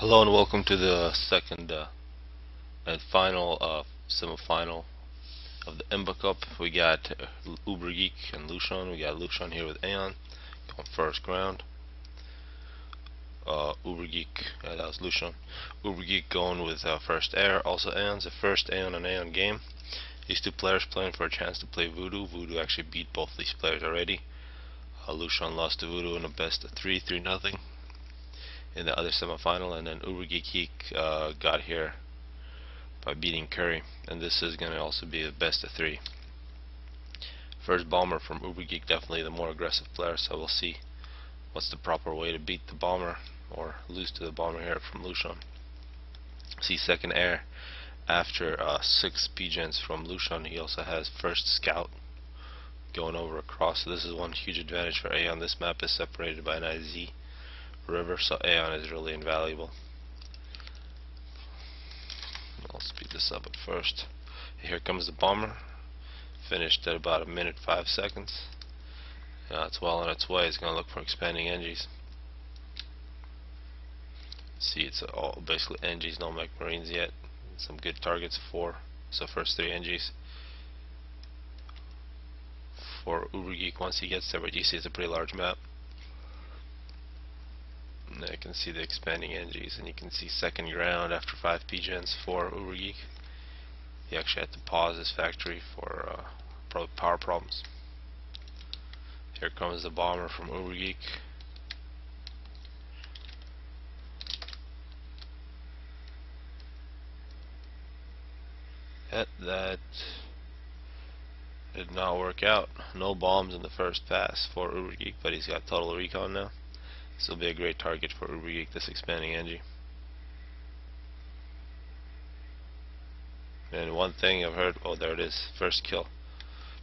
Hello and welcome to the second and final semifinal of the IMBA Cup. We got Uberge3k and Lushan. We got Lushan here with Aeon going first round. Uberge3k, that was Lushan. Uberge3k going with first air. Also Aeon's the first Aeon and Aeon game. These two players playing for a chance to play Voodoo. Voodoo actually beat both these players already. Lushan lost to Voodoo in a best of 3-0 in the other semifinal, and then Uberge3k got here by beating Curry, and this is going to also be a best of 3. First bomber from Uberge3k, definitely the more aggressive player, so we'll see what's the proper way to beat the bomber or lose to the bomber here from Lushan. See second air after 6 PGens from Lushan. He also has first scout going over across, so this is one huge advantage for Aeon. This map is separated by an IZ river, so Aeon is really invaluable. I'll speed this up at first. Here comes the bomber, finished at about 1 minute 5 seconds. It's well on its way. It's going to look for expanding NGs. See, it's all basically NGs, no mech marines yet. Some good targets for, so first 3 NGs for Uberge3k once he gets there, but you see it's a pretty large map. And you can see the expanding NGs, and you can see second ground after 5 PGens for Uberge3k. He actually had to pause his factory for probably power problems. Here comes the bomber from Uberge3k. That did not work out. No bombs in the first pass for Uberge3k, but he's got total recon now. This will be a great target for Uberge3k, this expanding NG. And one thing I've heard, oh there it is, first kill.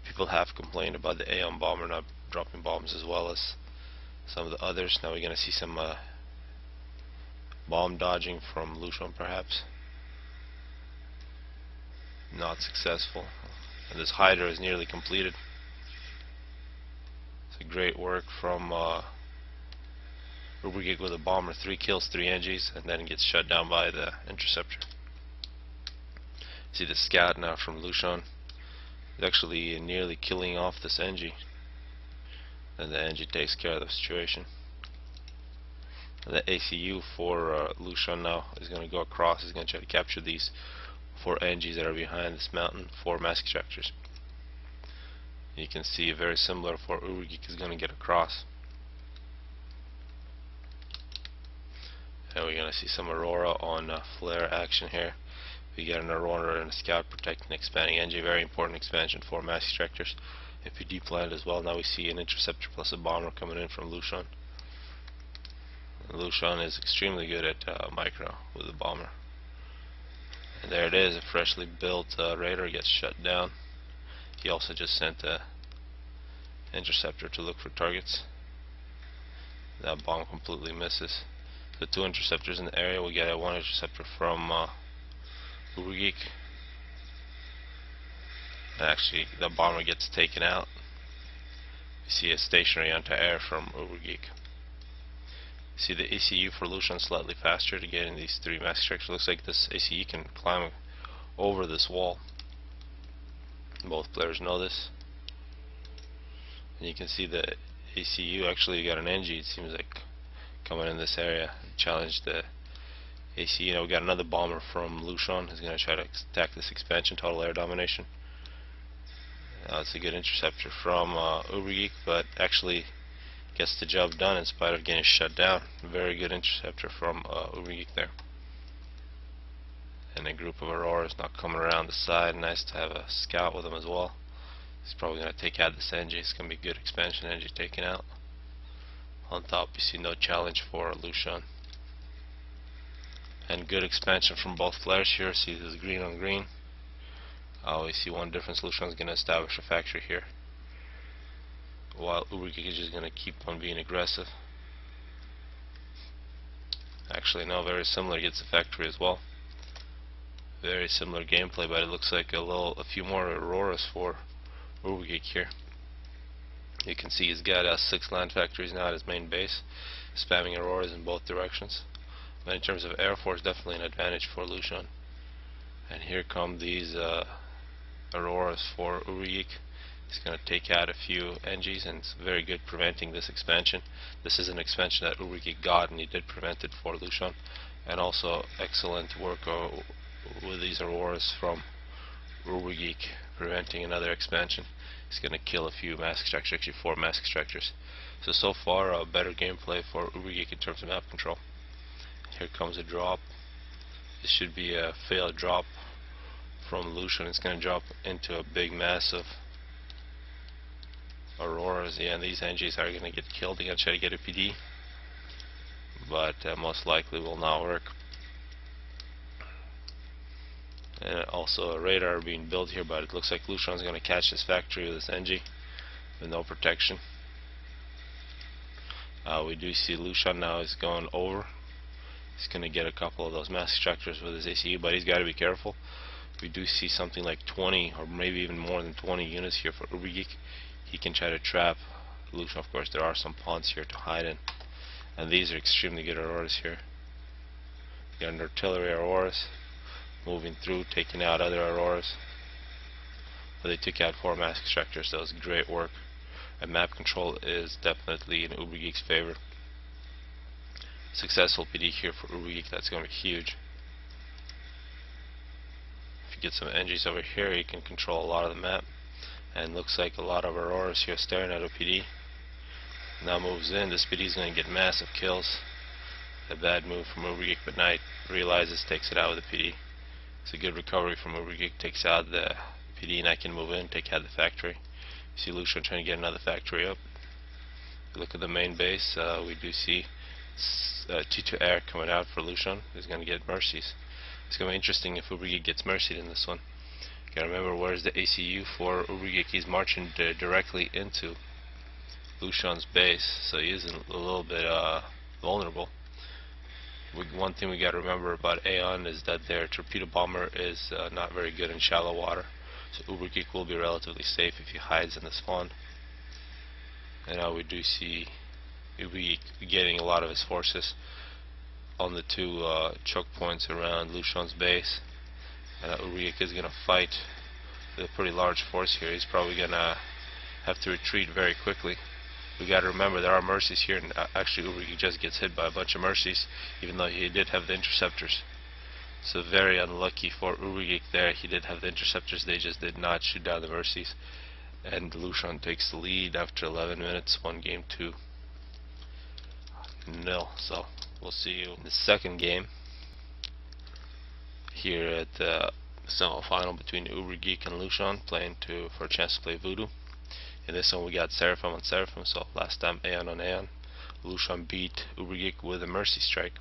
People have complained about the Aeon bomber not dropping bombs as well as some of the others. Now we're going to see some bomb dodging from Lushan perhaps. Not successful. And this Hydra is nearly completed. It's a great work from Uberge3k with a bomber, 3 kills, 3 NGs, and then gets shut down by the interceptor. See the scout now from Lushan. He's actually nearly killing off this NG, and the NG takes care of the situation. And the ACU for Lushan now is going to go across. He's going to try to capture these 4 NGs that are behind this mountain, 4 mass extractors. You can see very similar for Uberge3k is going to get across. And we're going to see some Aurora on flare action here. We get an Aurora and a scout protecting expanding NG, very important expansion for mass extractors. If you deep land as well, now we see an interceptor plus a bomber coming in from Lushan. Lushan is extremely good at micro with the bomber. And there it is, a freshly built Raider gets shut down. He also just sent a interceptor to look for targets. That bomb completely misses. The 2 interceptors in the area. We get a 1 interceptor from Uberge3k. Actually, the bomber gets taken out. You see a stationary anti-air from Uberge3k. See the ACU for Lushan slightly faster to get in these 3 mass extractors. Looks like this ACU can climb over this wall. Both players know this. And you can see the ACU actually got an NG, it seems like, coming in this area. Challenge the ACU. Now we got another bomber from Lushan who's going to try to attack this expansion, total air domination. It's a good interceptor from Uberge3k, but actually gets the job done in spite of getting shut down. Very good interceptor from Uberge3k there. And a group of Auroras now coming around the side. Nice to have a scout with him as well. He's probably going to take out this NG. It's going to be good expansion NG taken out. On top you see no challenge for Lushan. And good expansion from both players here. See this green on green. We see one difference. Lushan's going to establish a factory here, while Uberge3k is just going to keep on being aggressive. Actually no, very similar, gets a factory as well. Very similar gameplay, but it looks like a few more Auroras for Uberge3k here. You can see he's got 6 land factories now at his main base, spamming Auroras in both directions. But in terms of Air Force, definitely an advantage for Lushan. And here come these Auroras for Uberge3k. He's going to take out a few NGs, and it's very good preventing this expansion. This is an expansion that Uberge3k got, and he did prevent it for Lushan. And also excellent work with these Auroras from Uberge3k, preventing another expansion. He's going to kill a few mass extractors, actually 4 mass extractors. So far a better gameplay for Uberge3k in terms of map control. Here comes a drop. This should be a failed drop from Lushan. It's going to drop into a big massive Auroras. Yeah, and these NGs are going to get killed. They're going to try to get a PD, but most likely will not work. And also a radar being built here, but it looks like Lushan's going to catch this factory with this NG with no protection. We do see Lushan now is going over. He's going to get a couple of those mass extractors with his ACU, but he's got to be careful. We do see something like 20 or maybe even more than 20 units here for Uberge3k. He can try to trap Lushan. Of course, there are some pawns here to hide in, and these are extremely good Auroras here. You got an artillery Auroras moving through, taking out other Auroras. But they took out 4 mass extractors. So that was great work. And map control is definitely in Uberge3k's favor. Successful PD here for Uberge3k. That's going to be huge. If you get some NGs over here, you can control a lot of the map. And looks like a lot of Auroras here staring at a PD. Now moves in. This PD is going to get massive kills. A bad move from Uberge3k, but Knight realizes, takes it out with the PD. It's a good recovery from Uberge3k. Takes out the PD, and I can move in, take out the factory. You see Lushan trying to get another factory up. Look at the main base. We do see T2 Air coming out for Lushan. He's going to get mercies. It's going to be interesting if Uberge3k gets mercied in this one. You gotta remember, where's the ACU for Uberge3k? He's marching directly into Lushan's base, so he is a little bit vulnerable. One thing we gotta remember about Aeon is that their torpedo bomber is not very good in shallow water, so Uberge3k will be relatively safe if he hides in the spawn. And now we do see Uberge3k getting a lot of his forces on the 2 choke points around Lushan's base. And Uberge3k is going to fight with a pretty large force here. He's probably going to have to retreat very quickly. We got to remember there are mercies here, and actually Uberge3k just gets hit by a bunch of mercies, even though he did have the interceptors. So very unlucky for Uberge3k there. He did have the interceptors, they just did not shoot down the mercies. And Lushan takes the lead after 11 minutes, 1 game 2-0. So we'll see you in the second game here at the semifinal between Uberge3k and Lushan, playing for a chance to play Voodoo. In this one we got Seraphim on Seraphim, so last time Aeon on Aeon. Lushan beat Uberge3k with a Mercy Strike,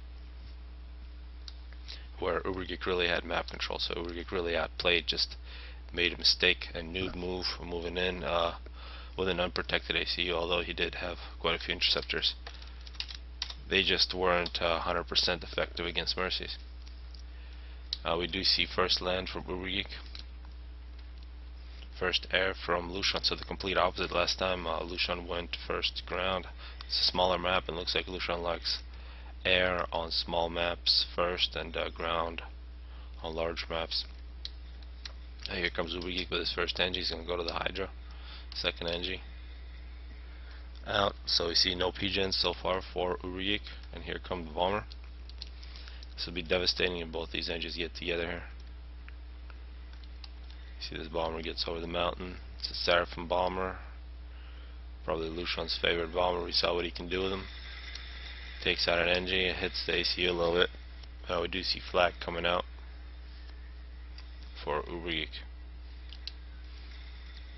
where Uberge3k really had map control, so Uberge3k really outplayed, just made a mistake, a nude move, moving in with an unprotected ACU, although he did have quite a few interceptors. They just weren't 100% effective against mercies. We do see first land from Uberge3k, first air from Lushan, so the complete opposite. Last time Lushan went first ground. It's a smaller map, and looks like Lushan likes air on small maps first, and ground on large maps. Here comes Uberge3k with his first NG. He's going to go to the Hydra. Second NG out, so we see no PGens so far for Uberge3k, and here comes the bomber. This will be devastating if both these engines get together here. See, this bomber gets over the mountain. It's a Seraphim bomber, probably Lushan's favorite bomber. We saw what he can do with him. Takes out an NG, hits the ACU a little bit. We do see flak coming out for Uberge3k.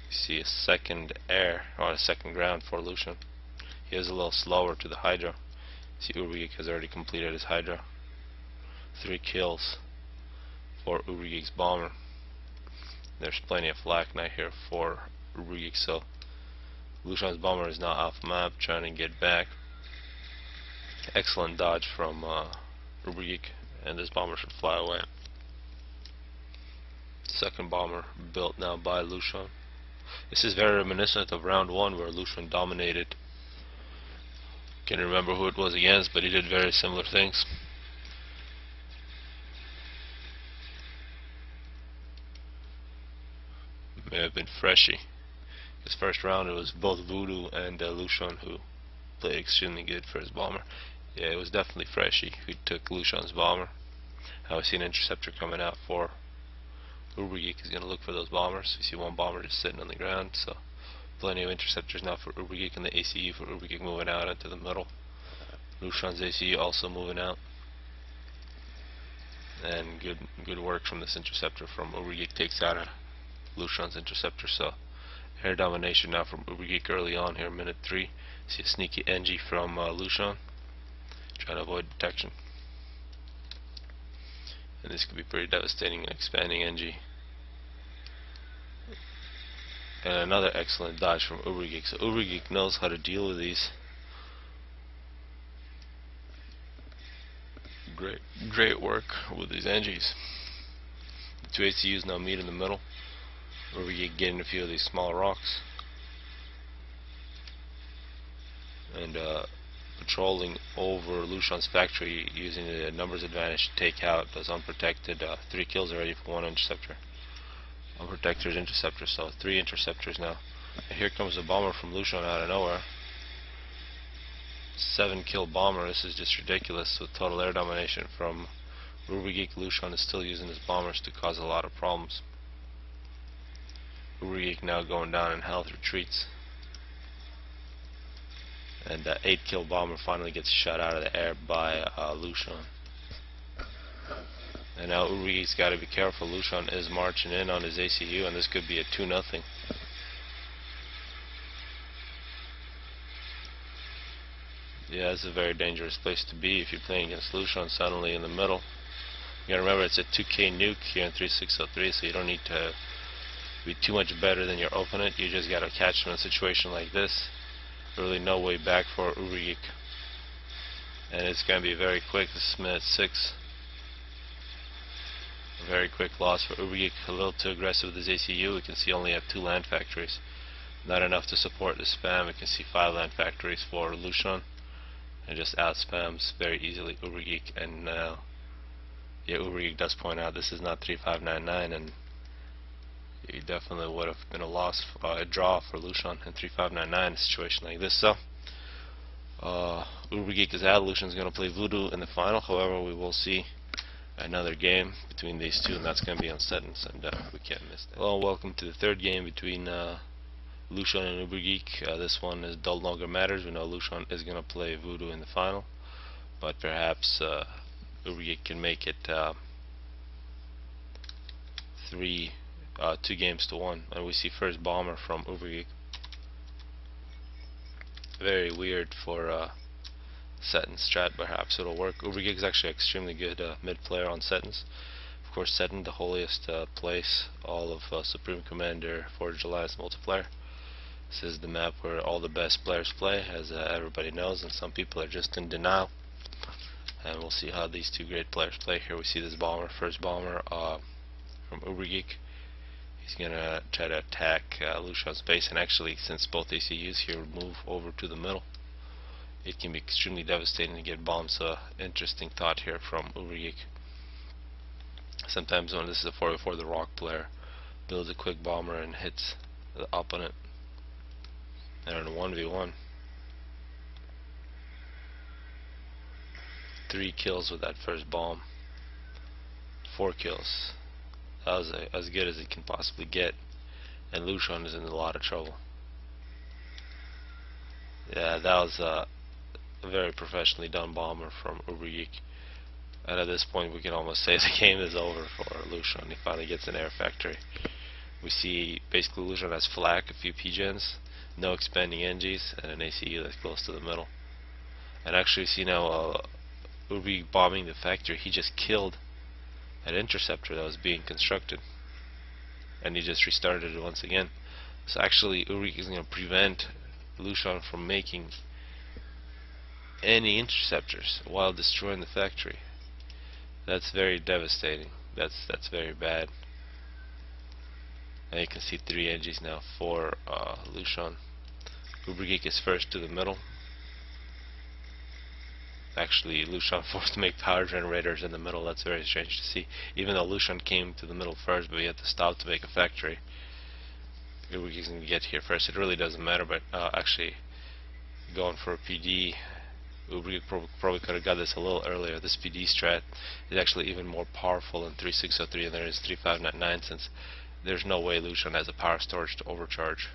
You see a second air, or a second ground for Lushan. He is a little slower to the Hydra. See, Uberge3k has already completed his Hydra. 3 kills for Uberge3k's bomber. There's plenty of flak now here for Uberge3k, so Lushan's bomber is now off map, trying to get back. Excellent dodge from Uberge3k, and this bomber should fly away. Second bomber built now by Lushan. This is very reminiscent of round 1, where Lushan dominated. Can't remember who it was against, but he did very similar things. freshy. His first round it was both Voodoo and Lushan who played extremely good for his bomber. Yeah, it was definitely freshy who took Lushan's bomber. Now we see an interceptor coming out for Uberge3k. Is going to look for those bombers. We see one bomber just sitting on the ground, so plenty of interceptors now for Uberge3k, and the ACU for Uberge3k moving out into the middle. Lushan's ACU also moving out. And good work from this interceptor from Uberge3k, takes out Lushan's interceptor. So air domination now from Uberge3k early on here, minute 3. See a sneaky NG from Lushan, trying to avoid detection. And this could be pretty devastating, an expanding NG. And another excellent dodge from Uberge3k. So Uberge3k knows how to deal with these. Great work with these NGs. The two ACUs now meet in the middle. Uberge3k getting a few of these small rocks. And patrolling over Lushan's factory using the numbers advantage to take out those unprotected 3 kills already for one interceptor. Unprotected interceptor, so 3 interceptors now. And here comes a bomber from Lushan out of nowhere. 7-kill bomber. This is just ridiculous with total air domination from Uberge3k. Lushan is still using his bombers to cause a lot of problems. Uberge3k now going down in health, retreats. And 8-kill bomber finally gets shot out of the air by Lushan. And now Uberge3k's got to be careful. Lushan is marching in on his ACU, and this could be a 2-0. Yeah, it's a very dangerous place to be if you're playing against Lushan suddenly in the middle. You gotta remember it's a 2K nuke here in 3603, so you don't need to be too much better than your opponent. You just gotta catch them in a situation like this. Really no way back for Uberge3k. And it's gonna be very quick. This is minute 6. A very quick loss for Uberge3k. A little too aggressive with his ACU. We can see only have 2 land factories. Not enough to support the spam. We can see 5 land factories for Lushan. And just out spams very easily Uberge3k. And now, yeah, Uberge3k does point out this is not 3599, and it definitely would have been a draw for Lushan in 3599 a situation like this. So Uberge3k is out. Lushan's going to play Voodoo in the final. However, we will see another game between these two, and that's going to be on settings, and we can't miss that. Well, welcome to the third game between Lushan and Uberge3k. This one is no longer matters. We know Lushan is going to play Voodoo in the final, but perhaps Uberge3k can make it 2 games to 1. And we see first bomber from Uberge3k. Very weird for set and strat. Perhaps it'll work. Uberge3k is actually extremely good mid player on settings. Of course, setting the holiest place all of Supreme Commander Forged Alliance multiplayer. This is the map where all the best players play, as everybody knows, and some people are just in denial. And we'll see how these 2 great players play. Here we see this bomber, first bomber from Uberge3k. He's going to try to attack Lushan's base, and actually, since both ACUs here move over to the middle, it can be extremely devastating to get bombed. So interesting thought here from Uberge3k. Sometimes when this is a 4v4, the rock player builds a quick bomber and hits the opponent. And in a 1v1, 3 kills with that first bomb, 4 kills. That was as good as it can possibly get, and Lushan is in a lot of trouble. Yeah, that was a very professionally done bomber from Uberge3k. And at this point we can almost say the game is over for Lushan. He finally gets an air factory. We see basically Lushan has flak, a few P-gens, no expanding NGs, and an ACU that's close to the middle. And actually see now Uberge3k bombing the factory. He just killed an interceptor that was being constructed, and he just restarted it once again. So actually Uberge3k is going to prevent Lushan from making any interceptors while destroying the factory. That's very devastating. That's very bad. And you can see 3 NGs now for Lushan. Uberge3k is first to the middle. Actually, Lushan forced to make power generators in the middle. That's very strange to see. Even though Lushan came to the middle first, but he had to stop to make a factory. Ubergeek's going to get here first. It really doesn't matter, but actually going for a PD, Ubergeek probably could have got this a little earlier. This PD strat is actually even more powerful in 3603 than there is 3599, since there's no way Lucian has a power storage to overcharge.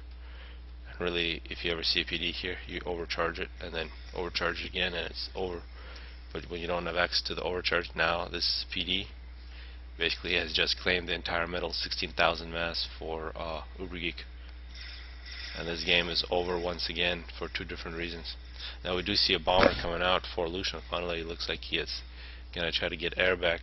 And really, if you ever see a PD here, you overcharge it and then overcharge it again and it's over. But when you don't have access to the overcharge, now this PD basically has just claimed the entire middle, 16,000 mass for Ubergeek. And this game is over once again for two different reasons. Now we do see a bomber coming out for Lucian. Finally, it looks like he is gonna try to get air back.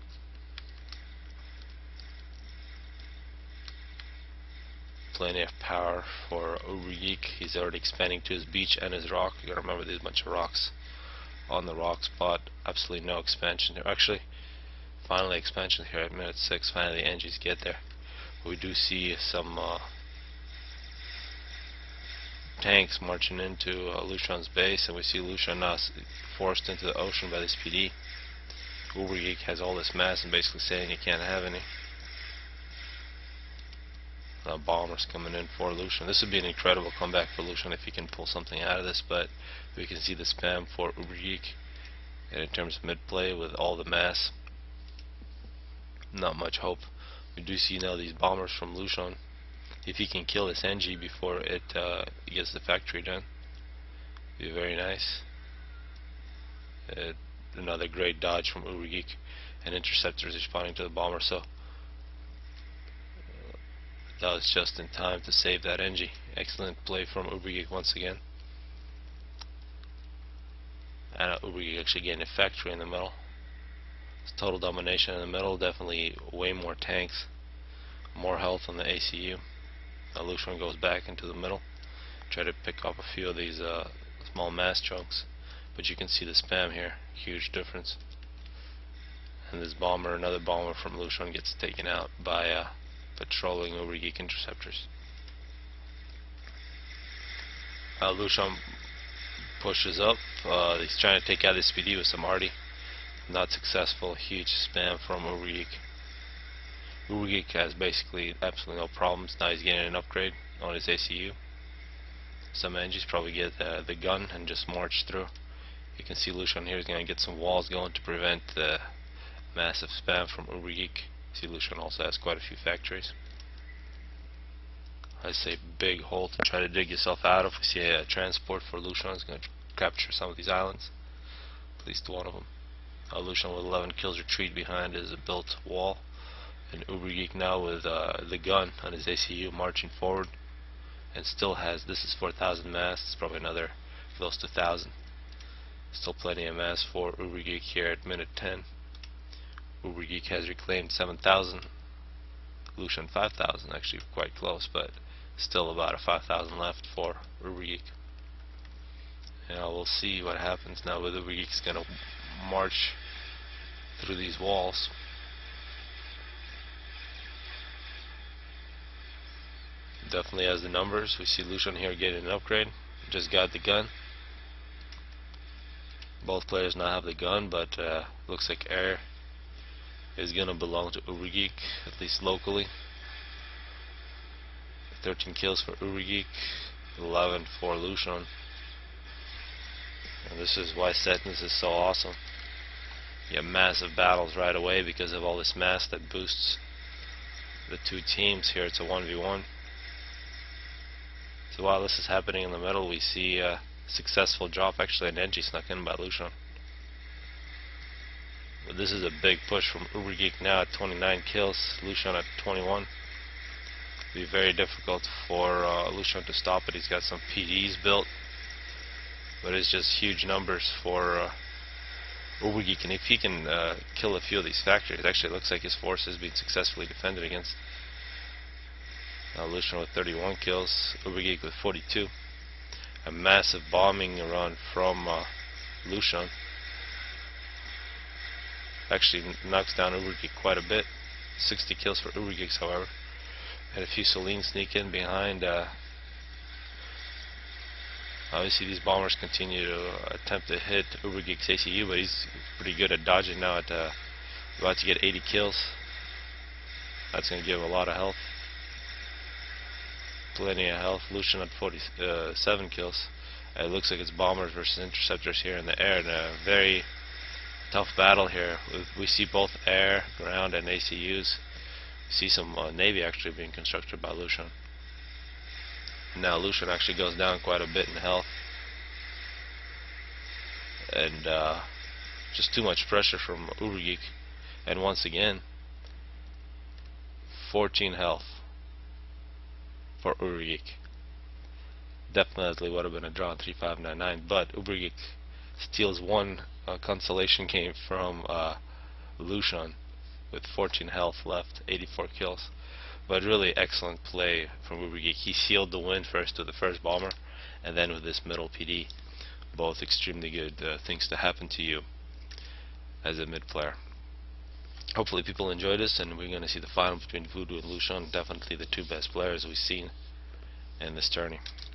Plenty of power for Ubergeek. He's already expanding to his beach and his rock. You gotta remember there's a bunch of rocks on the rock spot. Absolutely no expansion here. Actually, finally expansion here at minute 6. Finally the NGs get there. We do see some tanks marching into Lucian's base, and we see Lucian now forced into the ocean by this PD. Ubergeek has all this mass and basically saying he can't have any. Now bombers coming in for Lucian. This would be an incredible comeback for Lucian if he can pull something out of this, but we can see the spam for Ubergeek. And in terms of mid play with all the mass, not much hope. We do see now these bombers from Lucian. If he can kill this NG before it gets the factory done, be very nice. Another great dodge from Ubergeek, and interceptors responding to the bomber, so that was just in time to save that NG. Excellent play from Ubergeek once again. And Ubergeek actually getting a factory in the middle. It's total domination in the middle, definitely way more tanks, more health on the ACU. Now Lucian goes back into the middle, try to pick up a few of these small mass chunks, but you can see the spam here, huge difference. And this bomber, another bomber from Lucian, gets taken out by patrolling Ubergeek interceptors. Lucian pushes up, he's trying to take out this PD with some arty, not successful. Huge spam from Ubergeek. Ubergeek has basically absolutely no problems. Now he's getting an upgrade on his ACU. Some NGs probably get the gun and just march through. You can see Lucian here is going to get some walls going to prevent the massive spam from Ubergeek. See Lucian also has quite a few factories. I say big hole to try to dig yourself out of. We see a transport for Lucian is going to capture some of these islands, at least one of them. Lucian with 11 kills retreat behind his built wall. And Ubergeek now with the gun on his ACU marching forward, and still has, this is 4,000 mass, it's probably another close to 1,000. Still plenty of mass for Ubergeek here at minute 10. Ubergeek has reclaimed 7,000, Lucian 5,000, actually quite close, but still about a 5,000 left for Ubergeek. Now we'll see what happens now with Ubergeek's going to march through these walls. Definitely has the numbers. We see Lucian here getting an upgrade. Just got the gun. Both players now have the gun, but looks like air is gonna belong to Ubergeek, at least locally. 13 kills for Ubergeek, 11 for Lucian. And this is why Setness is so awesome. You have massive battles right away because of all this mass that boosts the two teams here. It's a 1v1. So while this is happening in the middle, we see a successful drop, actually an NG snuck in by Lucian. But this is a big push from Ubergeek now at 29 kills, Lucian at 21. It'll be very difficult for Lucian to stop it. He's got some PDs built, but it's just huge numbers for Ubergeek, and if he can kill a few of these factories, it actually looks like his force has been successfully defended against. Lucian with 31 kills, Ubergeek with 42. A massive bombing run from Lucian. Actually knocks down Ubergeek quite a bit. 60 kills for Ubergeeks, however. And a few Selene sneak in behind. Obviously these bombers continue to attempt to hit Ubergeek's ACU, but he's pretty good at dodging now at about to get 80 kills. That's going to give a lot of health. plenty of health. Lucian at 47 kills. It looks like it's bombers versus interceptors here in the air, and a very tough battle here. We see both air, ground, and ACUs. We see some Navy actually being constructed by Lucian. Now Lucian actually goes down quite a bit in health, and just too much pressure from Uberge3k. And once again, 14 health for Uberge3k. Definitely would have been a draw in 3-5-9-9, but Uberge3k steals one consolation game from Lucian with 14 health left, 84 kills. But really excellent play from Uberge3k. He sealed the win first with the first bomber, and then with this middle PD. Both extremely good things to happen to you as a mid player. Hopefully people enjoyed this, and we're going to see the final between Voodoo and Lucian. Definitely the two best players we've seen in this tourney.